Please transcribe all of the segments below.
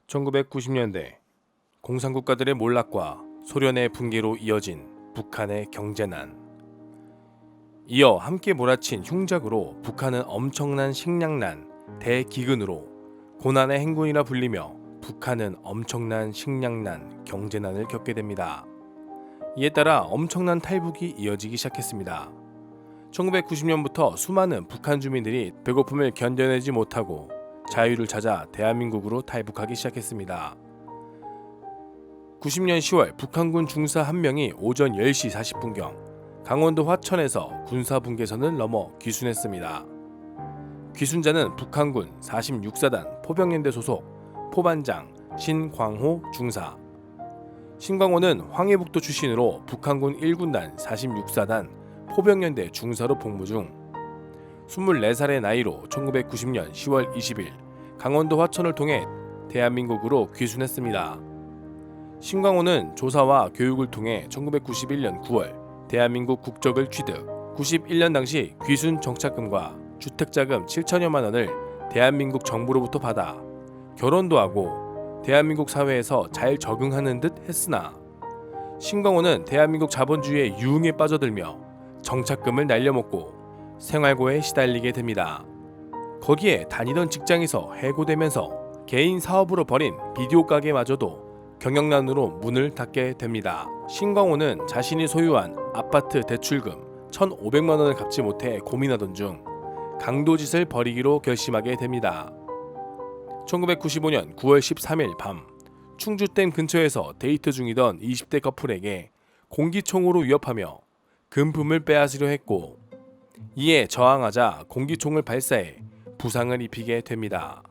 1990년대 공산국가들의 몰락과 소련의 붕괴로 이어진 북한의 경제난. 이어 함께 몰아친 흉작으로 북한은 엄청난 식량난, 대기근으로 고난의 행군이라 불리며 북한은 엄청난 식량난, 경제난을 겪게 됩니다. 이에 따라 엄청난 탈북이 이어지기 시작했습니다. 1990년부터 수많은 북한 주민들이 배고픔을 견뎌내지 못하고 자유를 찾아 대한민국으로 탈북하기 시작했습니다. 90년 10월 북한군 중사 한 명이 오전 10시 40분경 강원도 화천에서 군사분계선을 넘어 귀순했습니다. 귀순자는 북한군 46사단 포병연대 소속 포반장 신광호 중사. 신광호는 황해북도 출신으로 북한군 1군단 46사단 포병연대 중사로 복무 중 24살의 나이로 1990년 10월 20일 강원도 화천을 통해 대한민국으로 귀순했습니다. 신광호는 조사와 교육을 통해 1991년 9월 대한민국 국적을 취득, 91년 당시 귀순 정착금과 주택자금 7천여만 원을 대한민국 정부로부터 받아 결혼도 하고 대한민국 사회에서 잘 적응하는 듯 했으나 신광호는 대한민국 자본주의의 유흥에 빠져들며 정착금을 날려먹고 생활고에 시달리게 됩니다. 거기에 다니던 직장에서 해고되면서 개인 사업으로 벌인 비디오 가게마저도 경영난으로 문을 닫게 됩니다. 신광호는 자신이 소유한 아파트 대출금 1,500만 원을 갚지 못해 고민하던 중 강도짓을 벌이기로 결심하게 됩니다. 1995년 9월 13일 밤 충주댐 근처에서 데이트 중이던 20대 커플에게 공기총으로 위협하며 금품을 빼앗으려 했고 이에 저항하자 공기총을 발사해 부상을 입히게 됩니다.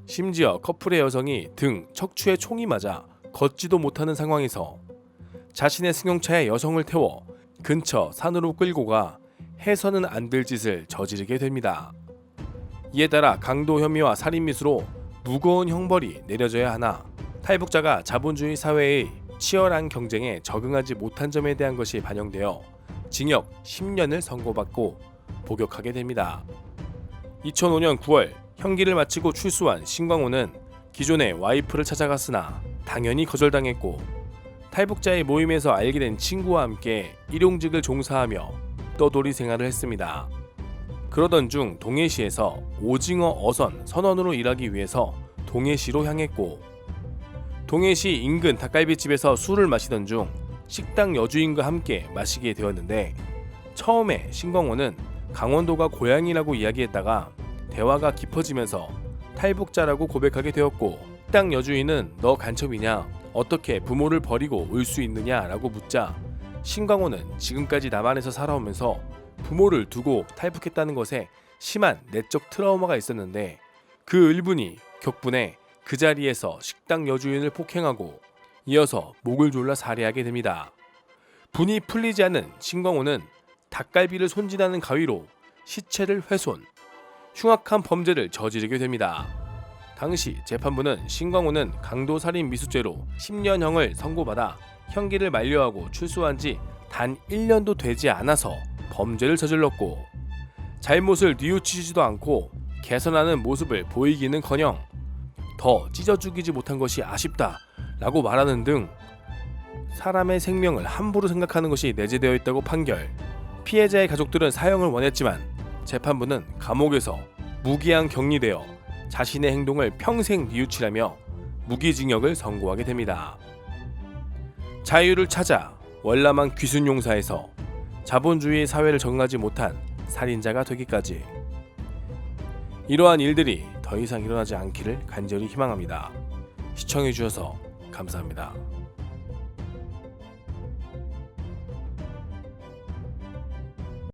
심지어 커플의 여성이 등, 척추에 총이 맞아 걷지도 못하는 상황에서 자신의 승용차에 여성을 태워 근처 산으로 끌고 가 해서는 안 될 짓을 저지르게 됩니다. 이에 따라 강도 혐의와 살인미수로 무거운 형벌이 내려져야 하나 탈북자가 자본주의 사회의 치열한 경쟁에 적응하지 못한 점에 대한 것이 반영되어 징역 10년을 선고받고 복역하게 됩니다. 2005년 9월 형기를 마치고 출소한 신광호는 기존의 와이프를 찾아갔으나 당연히 거절당했고 탈북자의 모임에서 알게 된 친구와 함께 일용직을 종사하며 떠돌이 생활을 했습니다. 그러던 중 동해시에서 오징어 어선 선원으로 일하기 위해서 동해시로 향했고 동해시 인근 닭갈비집에서 술을 마시던 중 식당 여주인과 함께 마시게 되었는데 처음에 신광호는 강원도가 고향이라고 이야기했다가 대화가 깊어지면서 탈북자라고 고백하게 되었고 식당 여주인은 너 간첩이냐? 어떻게 부모를 버리고 올 수 있느냐? 라고 묻자 신광호는 지금까지 남한에서 살아오면서 부모를 두고 탈북했다는 것에 심한 내적 트라우마가 있었는데 그 일분이 격분해 그 자리에서 식당 여주인을 폭행하고 이어서 목을 졸라 살해하게 됩니다. 분이 풀리지 않은 신광호는 닭갈비를 손질하는 가위로 시체를 훼손, 흉악한 범죄를 저지르게 됩니다. 당시 재판부는 신광호는 강도살인 미수죄로 10년형을 선고받아 형기를 만료하고 출소한 지 단 1년도 되지 않아서 범죄를 저질렀고 잘못을 뉘우치지도 않고 개선하는 모습을 보이기는커녕 더 찢어 죽이지 못한 것이 아쉽다 라고 말하는 등 사람의 생명을 함부로 생각하는 것이 내재되어 있다고 판결. 피해자의 가족들은 사형을 원했지만 재판부는 감옥에서 무기한 격리되어 자신의 행동을 평생 뉘우치라며 무기징역을 선고하게 됩니다. 자유를 찾아 월남한 귀순용사에서 자본주의 사회를 적응하지 못한 살인자가 되기까지 이러한 일들이 더 이상 일어나지 않기를 간절히 희망합니다. 시청해주셔서 감사합니다.